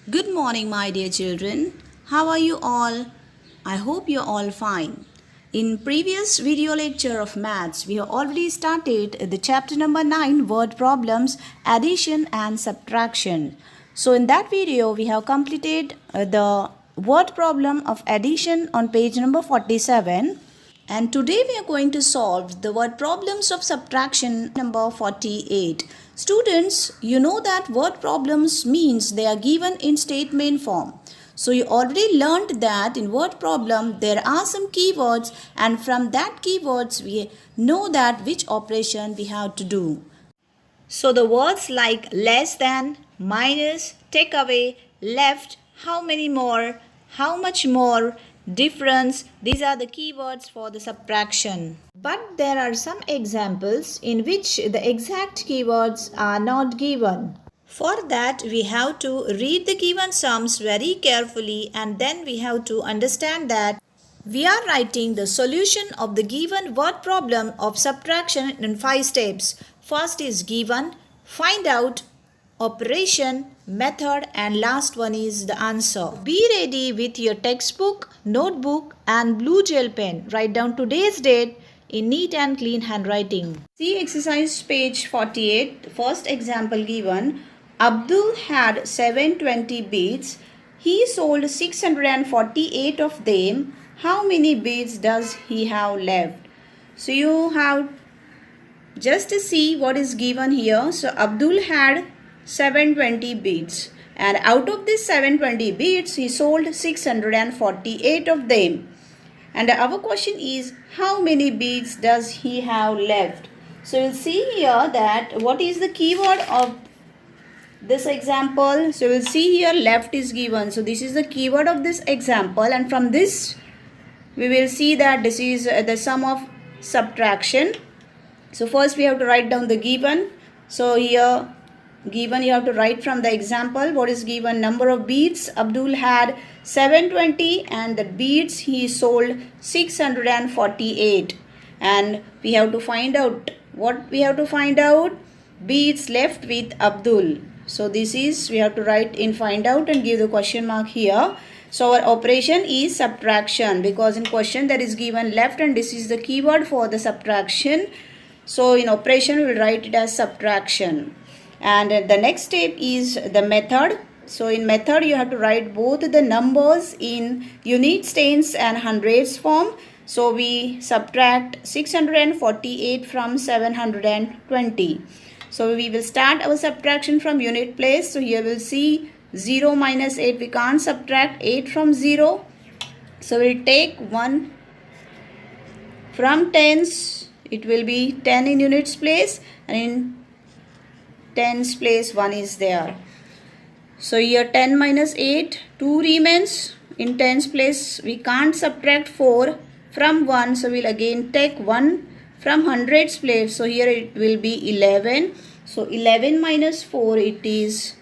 Good morning, my dear children. How are you all? I hope you're all fine. In previous video lecture of maths, we have already started the chapter number 9, word problems, addition and subtraction. So in that video, we have completed the word problem of addition on page number 47. And today we are going to solve the word problems of subtraction number 48. Students, you know that word problems means they are given in statement form. So you already learned that in word problem there are some keywords, and from that keywords we know that which operation we have to do. So the words like less than, minus, take away, left, how many more, how much more, difference, these are the keywords for the subtraction. But there are some examples in which the exact keywords are not given. For that, we have to read the given sums very carefully, and then we have to understand that we are writing the solution of the given word problem of subtraction in 5 steps. First is given, find out, operation, method, and last one is the answer. Be ready with your textbook, notebook and blue gel pen. Write down today's date in neat and clean handwriting. See exercise page 48, first example given. Abdul had 720 beads. He sold 648 of them. How many beads does he have left? So you have just to see what is given here. So Abdul had 720 beads, and out of this 720 beads he sold 648 of them. And our question is, how many beads does he have left? So you'll see here that what is the keyword of this example. So we'll see here left is given. So this is the keyword of this example, and from this we will see that this is the sum of subtraction. So first we have to write down the given. So here given, you have to write from the example what is given. Number of beads, Abdul had 720 and the beads he sold 648, and we have to find out what we have to find out. Beads left with Abdul. So this is, we have to write in find out and give the question mark here. So our operation is subtraction, because in question there is given left and this is the keyword for the subtraction. So in operation we will write it as subtraction. And the next step is the method. So in method you have to write both the numbers in units, tens and hundreds form. So we subtract 648 from 720. So we will start our subtraction from unit place. So here we'll see 0 minus 8. We can't subtract 8 from 0. So we'll take 1 from tens. It will be 10 in units place, and in tens place 1 is there. So here 10 minus 8, 2 remains. In tens place we can't subtract 4 from 1. So we'll again take 1 from hundreds place. So here it will be 11. So 11 minus 4, it is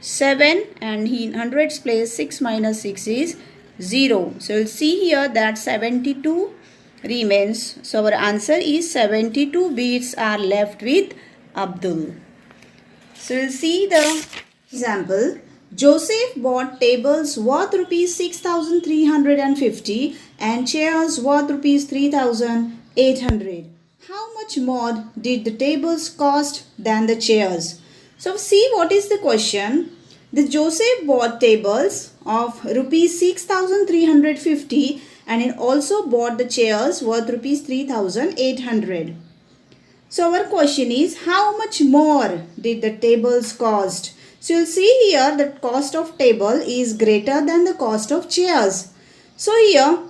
7, and in hundreds place 6 minus 6 is 0. So you'll see here that 72 remains. So our answer is 72 beads are left with Abdul. So we'll see the example. Joseph bought tables worth rupees 6,350 and chairs worth rupees 3,800. How much more did the tables cost than the chairs? So see what is the question. The Joseph bought tables of rupees 6,350 and he also bought the chairs worth rupees 3,800. So our question is, how much more did the tables cost? So you'll see here that cost of table is greater than the cost of chairs. So here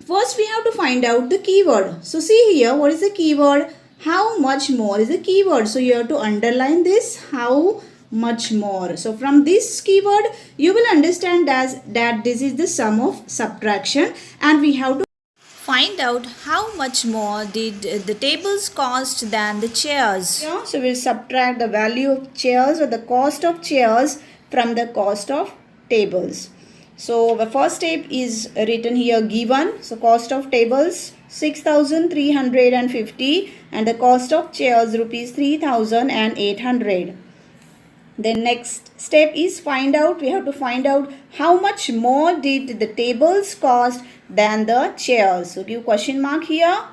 first we have to find out the keyword. So see here, what is the keyword? How much more is the keyword. So you have to underline this, how much more. So from this keyword you will understand that this is the sum of subtraction, and we have to find out how much more did the tables cost than the chairs. Yeah, so we'll subtract the value of chairs or the cost of chairs from the cost of tables. So the first step is written here given. So cost of tables 6,350 and the cost of chairs rupees 3,800. Then next step is find out. We have to find out how much more did the tables cost than the chairs. So give question mark here,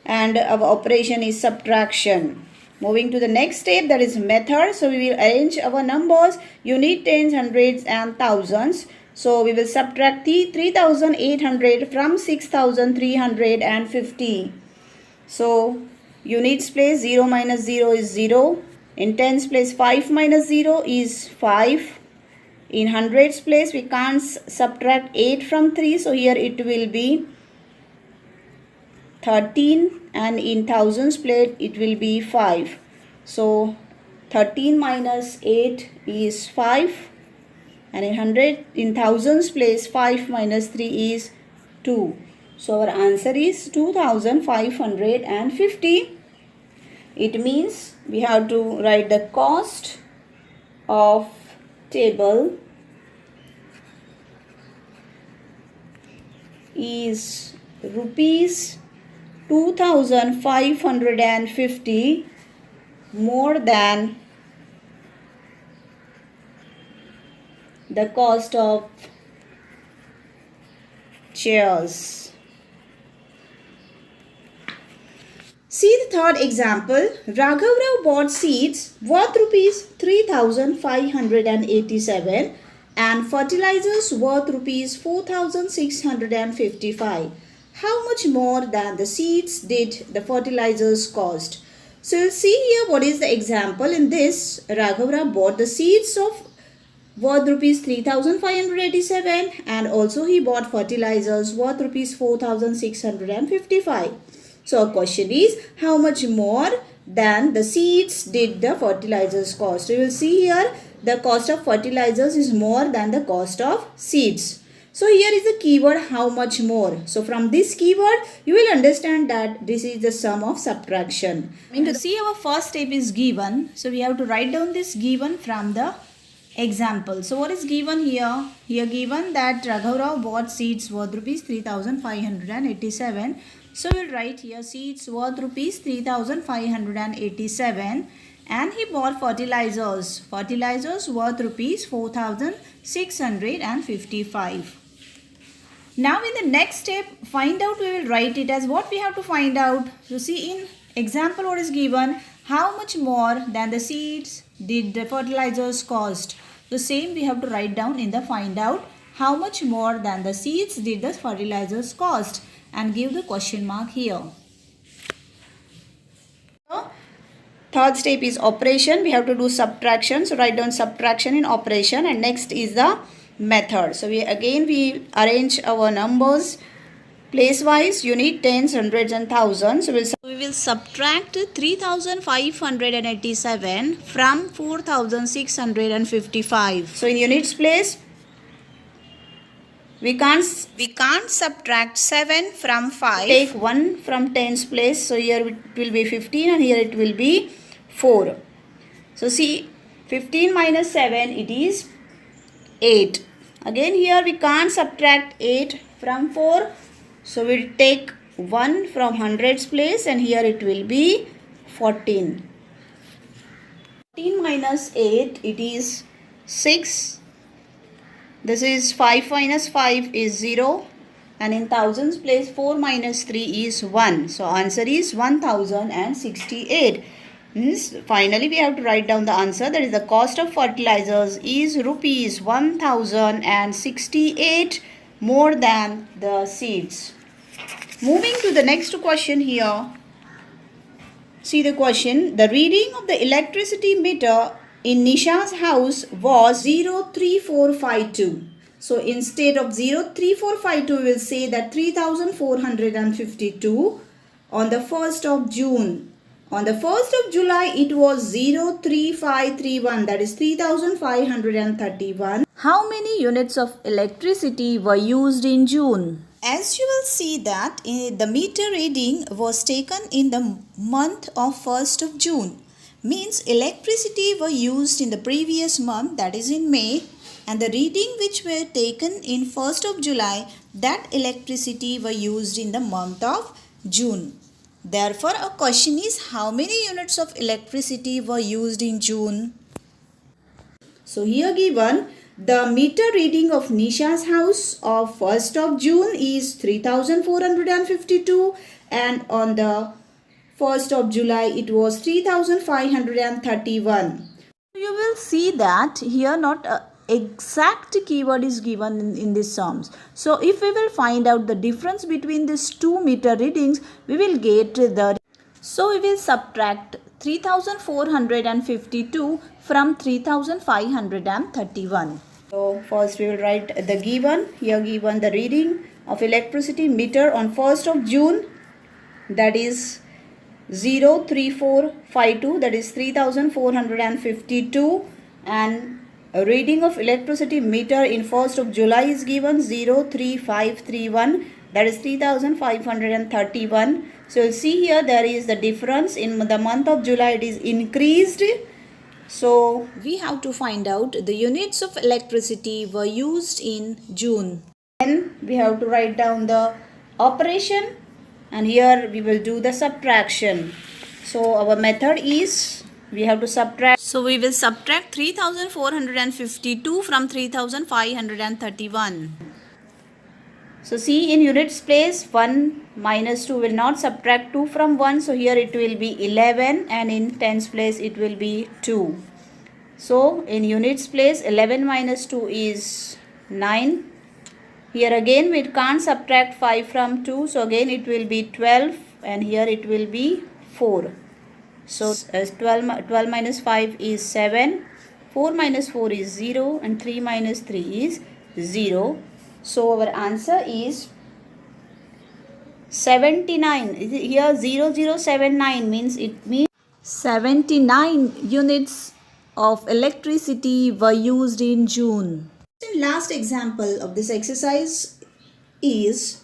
and our operation is subtraction. Moving to the next step, that is method. So we will arrange our numbers, unit, tens, hundreds and thousands. So we will subtract the 3800 from 6350. So units place 0 minus 0 is 0. In tens place 5 minus 0 is 5. In hundreds place we can't subtract 8 from 3. So here it will be 13, and in thousands place it will be 5. So 13 minus 8 is 5, and in thousands place 5 minus 3 is 2. So our answer is 2550. It means we have to write the cost of table is rupees 2550 more than the cost of chairs. See the third example. Raghav Rao bought seeds worth rupees 3587 and fertilizers worth rupees 4655. How much more than the seeds did the fertilizers cost? So you'll see here what is the example. In this, Raghav Rao bought the seeds of worth rupees 3587 and also he bought fertilizers worth rupees 4655. So our question is, how much more than the seeds did the fertilizers cost? So you will see here the cost of fertilizers is more than the cost of seeds. So here is the keyword how much more. So from this keyword you will understand that this is the sum of subtraction. To see our first step is given. So we have to write down this given from the example. So what is given here? Here given that Raghav Rao bought seeds worth rupees 3587. So we'll write here seeds worth rupees 3587 and he bought fertilizers. Fertilizers worth rupees 4655. Now in the next step, find out, we will write it as what we have to find out. So see in example what is given, how much more than the seeds did the fertilizers cost. The same we have to write down in the find out, how much more than the seeds did the fertilizers cost, and give the question mark here. Third step is operation. We have to do subtraction. So write down subtraction in operation, and next is the method. So we arrange our numbers place wise, unit, tens, hundreds and thousands. So we will subtract 3587 from 4655. So in units place we can't subtract 7 from 5. Take 1 from tens place. So here it will be 15 and here it will be 4. So see 15 minus 7 it is 8. Again here we can't subtract 8 from 4. So we'll take 1 from hundreds place and here it will be 14. 14 minus 8 it is 6. This is 5 minus 5 is 0. And in thousands place 4 minus 3 is 1. So answer is 1068. Finally we have to write down the answer. That is the cost of fertilizers is rupees 1068 more than the seeds. Moving to the next question here. See the question. The reading of the electricity meter in Nisha's house was 03452. So instead of 03452 we will say that 3452 on the 1st of June. On the 1st of July it was 03531, that is 3531. How many units of electricity were used in June? As you will see that the meter reading was taken in the month of 1st of June. Means electricity were used in the previous month, that is in May, and the reading which were taken in 1st of July, that electricity were used in the month of June. Therefore, a question is how many units of electricity were used in June? So here given the meter reading of Nisha's house of 1st of June is 3452 and on the 1st of July it was 3531. You will see that here not a exact keyword is given in these sums. So if we will find out the difference between these two meter readings, we will get the... So we will subtract 3452 from 3531. So first we will write the given. Here given the reading of electricity meter on 1st of June, that is 03452, that is 3452, and a reading of electricity meter in 1st of July is given 03531, that is 3531. So you see here there is the difference. In the month of July it is increased. So we have to find out the units of electricity were used in June. Then we have to write down the operation, and here we will do the subtraction. So our method is we have to subtract. So we will subtract 3452 from 3531. So see, in units place 1 minus 2 will not subtract 2 from 1. So here it will be 11 and in tens place it will be 2. So in units place 11 minus 2 is 9. Here again we can't subtract 5 from 2. So again it will be 12 and here it will be 4. So 12 minus 5 is 7. 4 minus 4 is 0 and 3 minus 3 is 0. So our answer is 79. Here 0079 means 79 units of electricity were used in June. The last example of this exercise is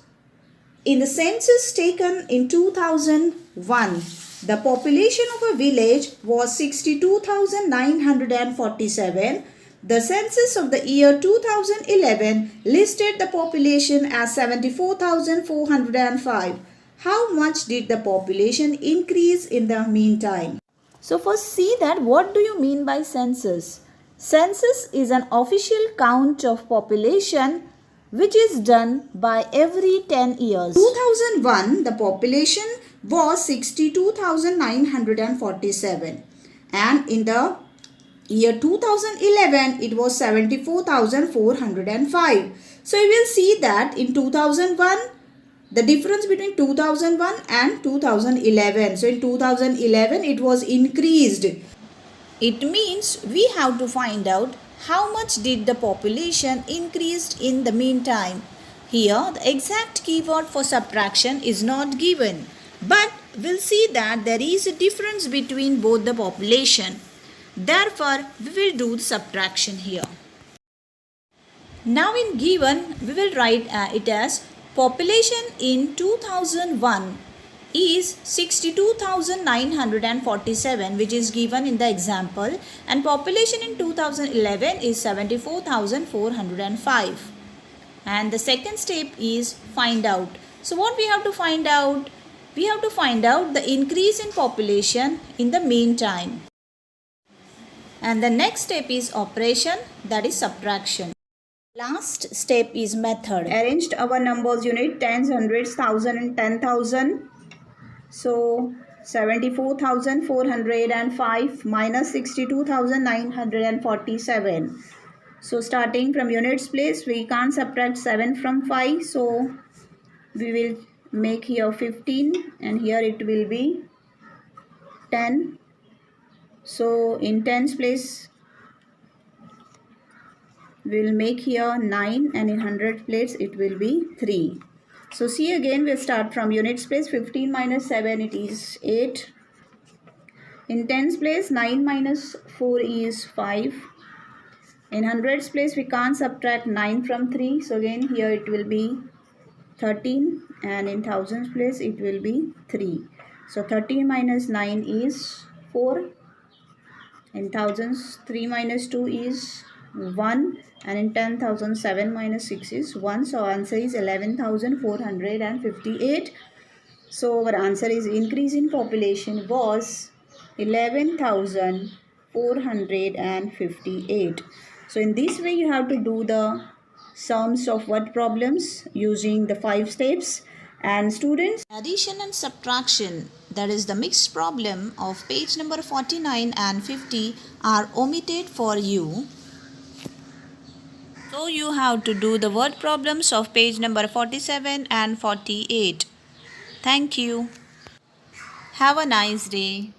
in the census taken in 2001. The population of a village was 62,947. The census of the year 2011 listed the population as 74,405. How much did the population increase in the meantime? So first see that what do you mean by census? Census is an official count of population which is done by every 10 years. 2001 the population was 62,947 and in the year 2011 it was 74,405. So you will see that in 2001 the difference between 2001 and 2011. So in 2011 it was increased. It means we have to find out how much did the population increased in the meantime. Here the exact keyword for subtraction is not given, but we'll see that there is a difference between both the population. Therefore, we will do the subtraction here. Now in given, we will write it as population in 2001 is 62,947, which is given in the example, and population in 2011 is 74,405. And the second step is find out. So what we have to find out? We have to find out the increase in population in the meantime. And the next step is operation, that is subtraction. Last step is method. Arranged our numbers unit, tens, hundreds, thousand and 10,000. So 74,405 minus 62,947. So starting from units place, we can't subtract 7 from 5. So we will make here 15 and here it will be 10. So in tens place we will make here 9 and in hundred place it will be 3. So see again we'll start from units place. 15 minus 7 it is 8. In tens place 9 minus 4 is 5. In hundreds place we can't subtract 9 from 3. So again here it will be 13 and in thousands place it will be 3. So 13 minus 9 is 4. In thousands 3 minus 2 is 1 and in 10,000 7 minus 6 is 1. So answer is 11,458. So our answer is increase in population was 11,458. 458. So in this way you have to do the sums of word problems using the 5 steps. And students, addition and subtraction, that is the mixed problem of page number 49 and 50 are omitted for you. So you have to do the word problems of page number 47 and 48. Thank you. Have a nice day.